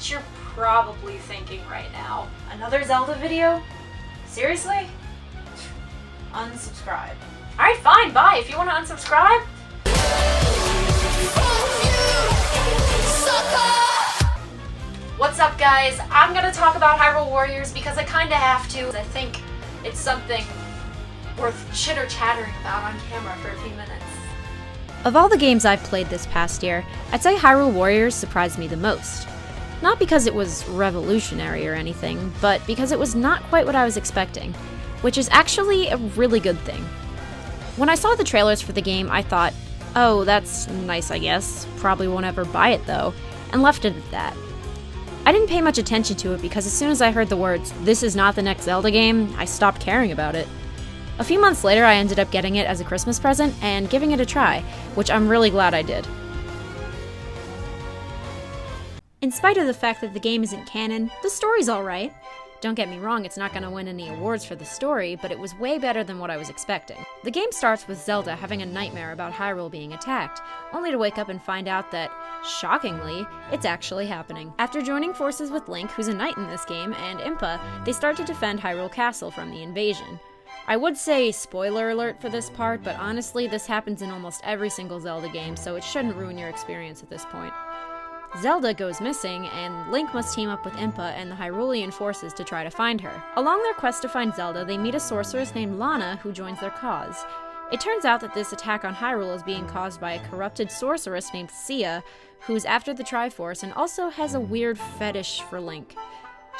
what you're probably thinking right now. Another Zelda video? Seriously? Unsubscribe. Alright, fine, bye. If you want to unsubscribe. What's up, guys? I'm gonna talk about Hyrule Warriors because I kinda have to. I think it's something worth chitter-chattering about on camera for a few minutes. Of all the games I've played this past year, I'd say Hyrule Warriors surprised me the most. Not because it was revolutionary or anything, but because it was not quite what I was expecting, which is actually a really good thing. When I saw the trailers for the game, I thought, oh, that's nice, I guess. Probably won't ever buy it though, and left it at that. I didn't pay much attention to it because as soon as I heard the words, "This is not the next Zelda game," I stopped caring about it. A few months later, I ended up getting it as a Christmas present and giving it a try, which I'm really glad I did. In spite of the fact that the game isn't canon, the story's alright. Don't get me wrong, it's not going to win any awards for the story, but it was way better than what I was expecting. The game starts with Zelda having a nightmare about Hyrule being attacked, only to wake up and find out that, shockingly, it's actually happening. After joining forces with Link, who's a knight in this game, and Impa, they start to defend Hyrule Castle from the invasion. I would say spoiler alert for this part, but honestly, this happens in almost every single Zelda game, so it shouldn't ruin your experience at this point. Zelda goes missing, and Link must team up with Impa and the Hyrulean forces to try to find her. Along their quest to find Zelda, they meet a sorceress named Lana who joins their cause. It turns out that this attack on Hyrule is being caused by a corrupted sorceress named Sia, who's after the Triforce and also has a weird fetish for Link.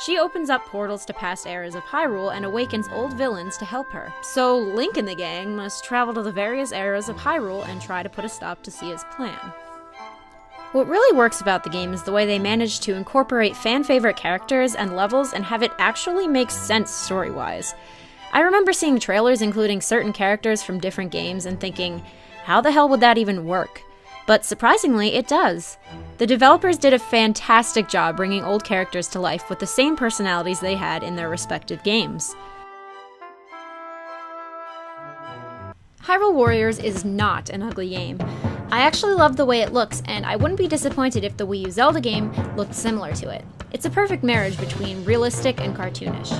She opens up portals to past eras of Hyrule and awakens old villains to help her. So Link and the gang must travel to the various eras of Hyrule and try to put a stop to Sia's plan. What really works about the game is the way they manage to incorporate fan-favorite characters and levels and have it actually make sense story-wise. I remember seeing trailers including certain characters from different games and thinking, how the hell would that even work? But surprisingly, it does. The developers did a fantastic job bringing old characters to life with the same personalities they had in their respective games. Hyrule Warriors is not an ugly game. I actually love the way it looks, and I wouldn't be disappointed if the Wii U Zelda game looked similar to it. It's a perfect marriage between realistic and cartoonish.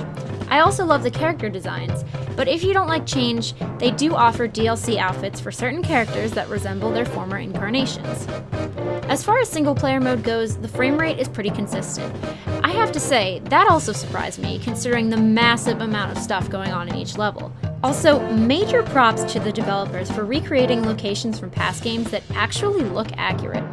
I also love the character designs, but if you don't like change, they do offer DLC outfits for certain characters that resemble their former incarnations. As far as single-player mode goes, the frame rate is pretty consistent. I have to say, that also surprised me, considering the massive amount of stuff going on in each level. Also, major props to the developers for recreating locations from past games that actually look accurate.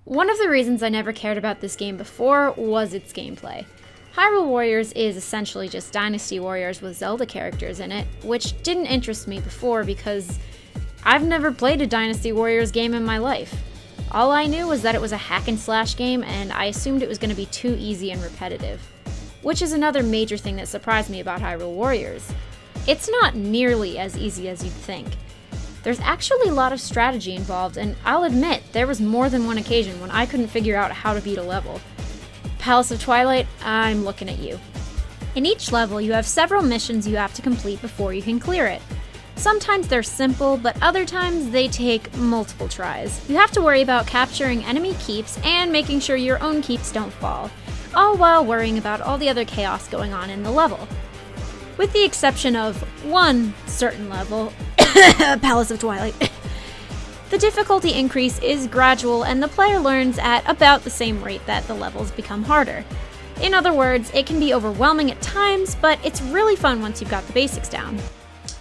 One of the reasons I never cared about this game before was its gameplay. Hyrule Warriors is essentially just Dynasty Warriors with Zelda characters in it, which didn't interest me before because I've never played a Dynasty Warriors game in my life. All I knew was that it was a hack and slash game, and I assumed it was going to be too easy and repetitive. Which is another major thing that surprised me about Hyrule Warriors. It's not nearly as easy as you'd think. There's actually a lot of strategy involved, and I'll admit, there was more than one occasion when I couldn't figure out how to beat a level. Palace of Twilight, I'm looking at you. In each level, you have several missions you have to complete before you can clear it. Sometimes they're simple, but other times they take multiple tries. You have to worry about capturing enemy keeps and making sure your own keeps don't fall, all while worrying about all the other chaos going on in the level. With the exception of one certain level, Palace of Twilight. The difficulty increase is gradual and the player learns at about the same rate that the levels become harder. In other words, it can be overwhelming at times, but it's really fun once you've got the basics down.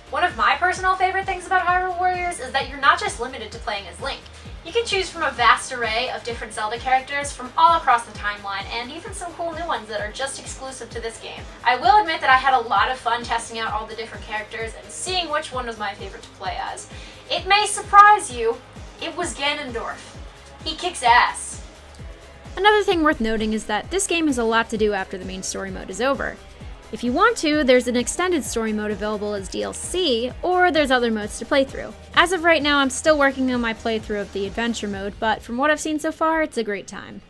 One of my personal favorite things about Hyrule Warriors is that you're not just limited to playing as Link. You can choose from a vast array of different Zelda characters from all across the timeline, and even some cool new ones that are just exclusive to this game. I will admit that I had a lot of fun testing out all the different characters and seeing which one was my favorite to play as. It may surprise you, it was Ganondorf. He kicks ass. Another thing worth noting is that this game has a lot to do after the main story mode is over. If you want to, there's an extended story mode available as DLC, or there's other modes to play through. As of right now, I'm still working on my playthrough of the adventure mode, but from what I've seen so far, it's a great time.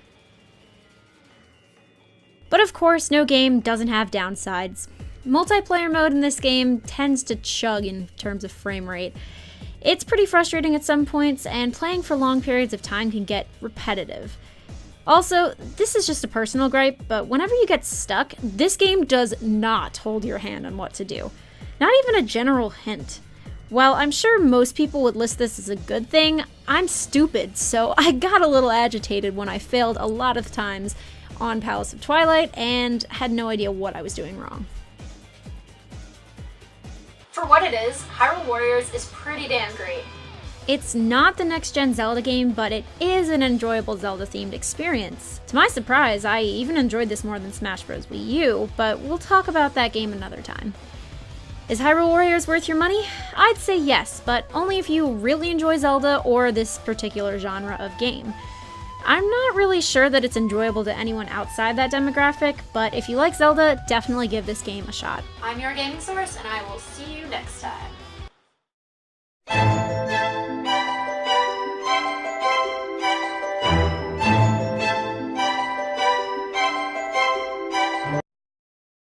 But of course, no game doesn't have downsides. Multiplayer mode in this game tends to chug in terms of frame rate. It's pretty frustrating at some points, and playing for long periods of time can get repetitive. Also, this is just a personal gripe, but whenever you get stuck, this game does not hold your hand on what to do. Not even a general hint. While I'm sure most people would list this as a good thing, I'm stupid, so I got a little agitated when I failed a lot of times on Palace of Twilight and had no idea what I was doing wrong. For what it is, Hyrule Warriors is pretty damn great. It's not the next-gen Zelda game, but it is an enjoyable Zelda-themed experience. To my surprise, I even enjoyed this more than Smash Bros. Wii U, but we'll talk about that game another time. Is Hyrule Warriors worth your money? I'd say yes, but only if you really enjoy Zelda or this particular genre of game. I'm not really sure that it's enjoyable to anyone outside that demographic, but if you like Zelda, definitely give this game a shot. I'm your gaming source, and I will see you next time.